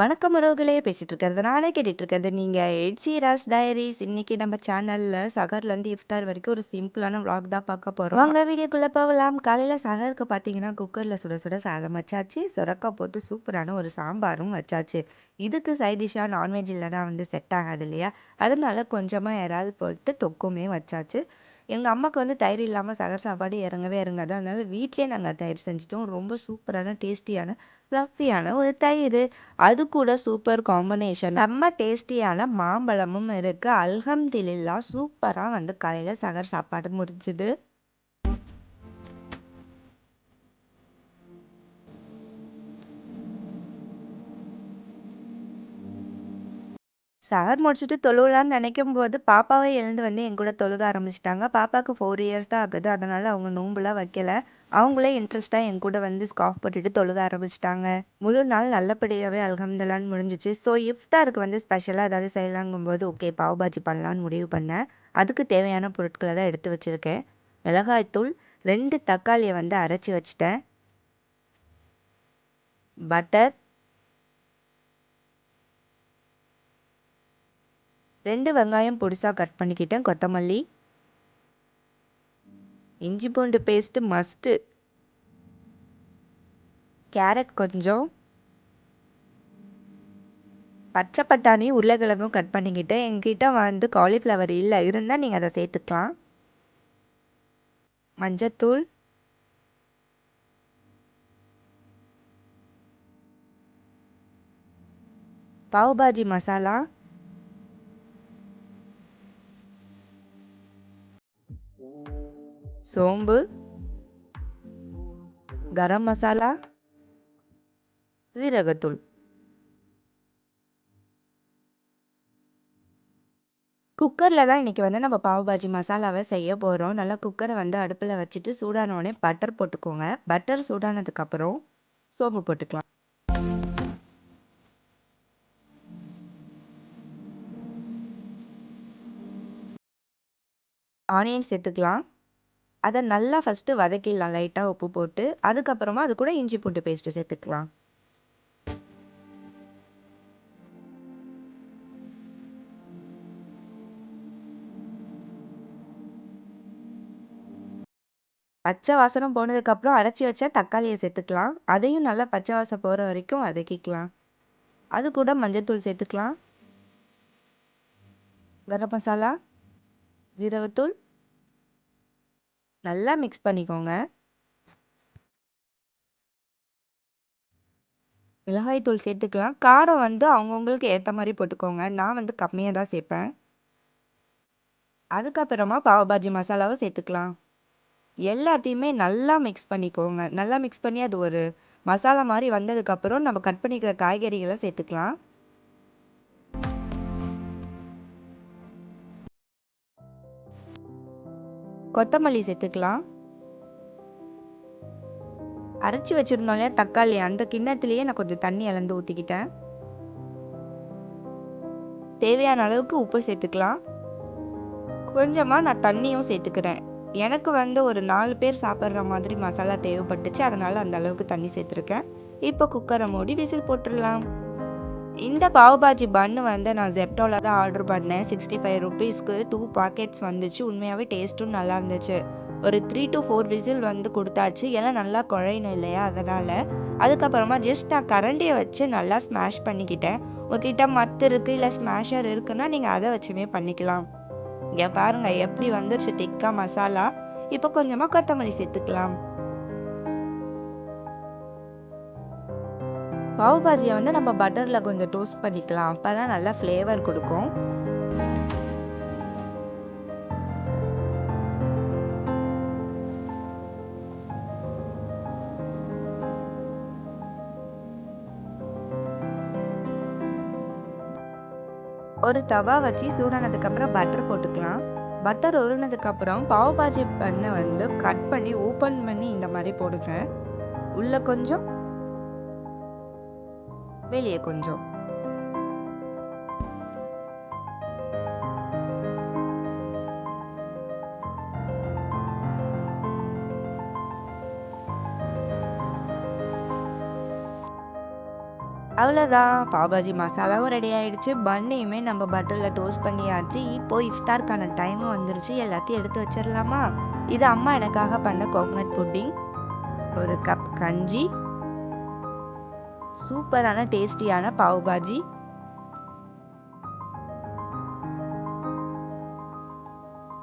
வணக்கம் உறவுகளே! பேசிட்டு இருக்கிறது நானே, கேட்டுட்டு இருக்கிறது நீங்க. எட் ஷீராஸ் டைரீஸ். இன்னைக்கு நம்ம சேனல்ல சஹர்லேருந்து இஃப்தார் வரைக்கும் ஒரு சிம்பிளான விளாக் தான் பார்க்க போறோம். வாங்க வீடியோக்குள்ள போகலாம். காலையில சஹருக்கு பார்த்தீங்கன்னா, குக்கர்ல சுட சுட சாதம் வச்சாச்சு. சுரக்கா போட்டு சூப்பரான ஒரு சாம்பாரும் வச்சாச்சு. இதுக்கு சைட் டிஷ்ஷா நான்வெஜ் இல்லைனா செட் ஆகாது இல்லையா? அதனால கொஞ்சமா இறால் போட்டு தொக்குமே வச்சாச்சு. எங்க அம்மாக்கு தயிர் இல்லாம சஹர் சாப்பாடு இறங்கவே இறங்காது. அதனால வீட்லயே நாங்க தயிர் செஞ்சுட்டோம். ரொம்ப சூப்பரான, டேஸ்டியான, ஃப்ளஃபியான ஒரு தயிர். அது கூட சூப்பர் காம்பினேஷன் செம்ம டேஸ்டியான மாம்பழமும் இருக்கு. அல்ஹம்துலில்லாஹ் சூப்பரா காலையில சஹர் சாப்பாடு முடிஞ்சுது. சஹர் முடிச்சுட்டு தொழுவலான்னு நினைக்கும்போது பாப்பாவே எழுந்து என் கூட தொழுக ஆரம்பிச்சிட்டாங்க. பாப்பாவுக்கு 4 இயர்ஸ் தான் ஆகுது. அதனால அவங்க நோன்புலாம் வைக்கல. அவங்களே இன்ட்ரெஸ்ட்டாக என் கூட ஸ்கார்ஃப் போட்டுட்டு தொழுக ஆரம்பிச்சிட்டாங்க. முழு நாள் நல்லபடியாகவே அல்ஹம்துலில்லாஹ்ன்னு முடிஞ்சிச்சு. ஸோ இஃப்தாருக்கு ஸ்பெஷலாக ஏதாவது செய்யலாங்கும்போது ஓகே பாவ் பாஜி பண்ணலான்னு முடிவு பண்ணேன். அதுக்கு தேவையான பொருட்களை தான் எடுத்து வச்சுருக்கேன். மிளகாய்த்தூள், 2 தக்காளியை அரைச்சி வச்சுட்டேன். பட்டர், 2 வெங்காயம் பொடிசாக கட் பண்ணிக்கிட்டேன். கொத்தமல்லி, இஞ்சி பூண்டு பேஸ்ட்டு மஸ்ட்டு, கேரட் கொஞ்சம், பச்சை பட்டாணி, உருளைக்கிழங்கும் கட் பண்ணிக்கிட்டேன். என்கிட்ட காலிஃப்ளவர் இல்லை, இருந்தால் நீங்கள் அதை சேர்த்துக்கலாம். மஞ்சத்தூள், பாவ் பாஜி மசாலா, சோம்பு, கரம் மசாலா, சீரகத்தூள். குக்கரில் தான் இன்றைக்கி நம்ம பாவ் பாஜி மசாலாவை செய்ய போகிறோம். நல்லா குக்கரை அடுப்பில் வச்சுட்டு சூடானோடனே பட்டர் போட்டுக்கோங்க. பட்டர் சூடானதுக்கப்புறம் சோம்பு போட்டுக்கலாம். ஆனியன் சேர்த்துக்கலாம். அதை நல்லா ஃபஸ்ட்டு வதக்கிடலாம் லைட்டாக உப்பு போட்டு. அதுக்கப்புறமா அது கூட இஞ்சி பூண்டு பேஸ்ட்டு சேர்த்துக்கலாம். பச்சை வாசனம் போனதுக்கப்புறம் அரைச்சி வச்ச தக்காளியை சேர்த்துக்கலாம். அதையும் நல்லா பச்சை வாசம் போகிற வரைக்கும் வதக்கிக்கலாம். அது கூட மஞ்சள்தூள் சேர்த்துக்கலாம். கரம் மசாலா, ஜீரகத்தூள் நல்லா மிக்ஸ் பண்ணிக்கோங்க. மிளகாய்த்தூள் சேர்த்துக்கலாம். காரம் அவங்கவுங்களுக்கு ஏற்ற மாதிரி போட்டுக்கோங்க. நான் கம்மியாக தான் சேர்ப்பேன். அதுக்கப்புறமா பாவ் பாஜி மசாலாவை சேர்த்துக்கலாம். எல்லாத்தையுமே நல்லா மிக்ஸ் பண்ணிக்கோங்க. நல்லா மிக்ஸ் பண்ணி அது ஒரு மசாலா மாதிரி வந்ததுக்கப்புறம் நம்ம கட் பண்ணிக்கிற காய்கறிகளை சேர்த்துக்கலாம். கொத்தமல்லி சேர்த்துக்கலாம். அரைச்சி வச்சுருந்தோம் இல்லையா தக்காளி, அந்த கிண்ணத்துலேயே நான் கொஞ்சம் தண்ணி அளந்து ஊற்றிக்கிட்டேன். தேவையான அளவுக்கு உப்பு சேர்த்துக்கலாம். கொஞ்சமாக நான் தண்ணியும் சேர்த்துக்கிறேன். எனக்கு ஒரு 4 பேர் சாப்பிட்ற மாதிரி மசாலா தேவைப்பட்டுச்சு. அதனால் அந்த அளவுக்கு தண்ணி சேர்த்துருக்கேன். இப்போ குக்கரை மூடி விசில் போட்டுடலாம். இந்த பாவ் பாஜி பன்னு நான் ஜெப்டோவில் தான் ஆர்டர் பண்ணேன். 65 ருபீஸ்க்கு 2 பாக்கெட்ஸ் வந்துச்சு. உண்மையாகவே டேஸ்ட்டும் நல்லா இருந்துச்சு. ஒரு 3 to 4 விசில் கொடுத்தாச்சு. ஏன்னா நல்லா குழையணும் இல்லையா, அதனால். அதுக்கப்புறமா ஜஸ்ட் நான் கரண்டியை வச்சு நல்லா ஸ்மாஷ் பண்ணிக்கிட்டேன். உங்ககிட்ட மத்து இருக்குது இல்லை ஸ்மாஷர் இருக்குன்னா நீங்கள் அதை வச்சுமே பண்ணிக்கலாம். இங்கே பாருங்கள் எப்படி வந்துருச்சு திக்கா மசாலா. இப்போ கொஞ்சமாக கொத்தமல்லி சேர்த்துக்கலாம். பாவ் பாஜியை நம்ம பட்டரில் கொஞ்சம் டோஸ்ட் பண்ணிக்கலாம். அப்போ தான் நல்லா ஃப்ளேவர் கொடுக்கும். ஒரு தவா வச்சு சூடானதுக்கப்புறம் பட்டர் போட்டுக்கலாம். பட்டர் உருனதுக்கப்புறம் பாவ் பாஜி பண்ணை கட் பண்ணி ஓப்பன் பண்ணி இந்த மாதிரி போடுங்க. உள்ளே கொஞ்சம், வெளியே கொஞ்சம். அவ்வளோதான், பாபாஜி மசாலாவும் ரெடி ஆயிடுச்சு. பன்னையுமே நம்ம பட்டரில் டோஸ்ட் பண்ணியாச்சு. இப்போ இஃப்தாருக்கான டைமும் வந்துருச்சு. எல்லாத்தையும் எடுத்து வச்சிடலாமா? இது அம்மா எனக்காக பண்ண கோகனட் புட்டிங், ஒரு கப் கஞ்சி, சூப்பரான டேஸ்டியான பாவ் பாஜி,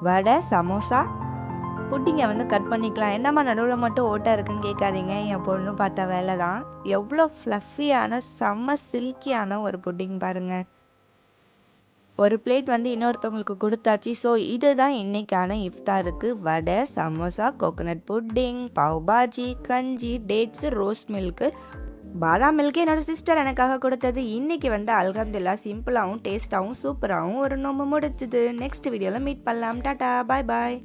வடை, சமோசா. புட்டிங்கை வந்து கட் பண்ணிக்கலாம். என்னம்மா நடுவில் மட்டும் ஓட்டை இருக்குன்னு கேட்காதீங்க, என் பொண்ணு பார்த்தா வேலை தான். எவ்வளோ ஃப்ளஃபியான செம்ம சில்கியான ஒரு புட்டிங் பாருங்கள். ஒரு பிளேட் வந்து இன்னொருத்தவங்களுக்கு கொடுத்தாச்சு. ஸோ இதுதான் இன்னைக்கான இஃப்தாருக்கு. வடை, சமோசா, கோகனட் புட்டிங், பாவ் பாஜி, கஞ்சி, டேட்ஸு, ரோஸ் மில்க்கு, பாதாம் மில்க்கு என்னோட சிஸ்டர் எனக்காக கொடுத்தது. இன்னைக்கு வந்து அல்ஹம்துலில்லாஹ் சிம்பிளாகவும் டேஸ்ட்டாகவும் சூப்பராகவும் ஒரு நோம்பு முடிச்சுது. நெக்ஸ்ட் வீடியோவில் மீட் பண்ணலாம். டாட்டா, பாய் பாய்.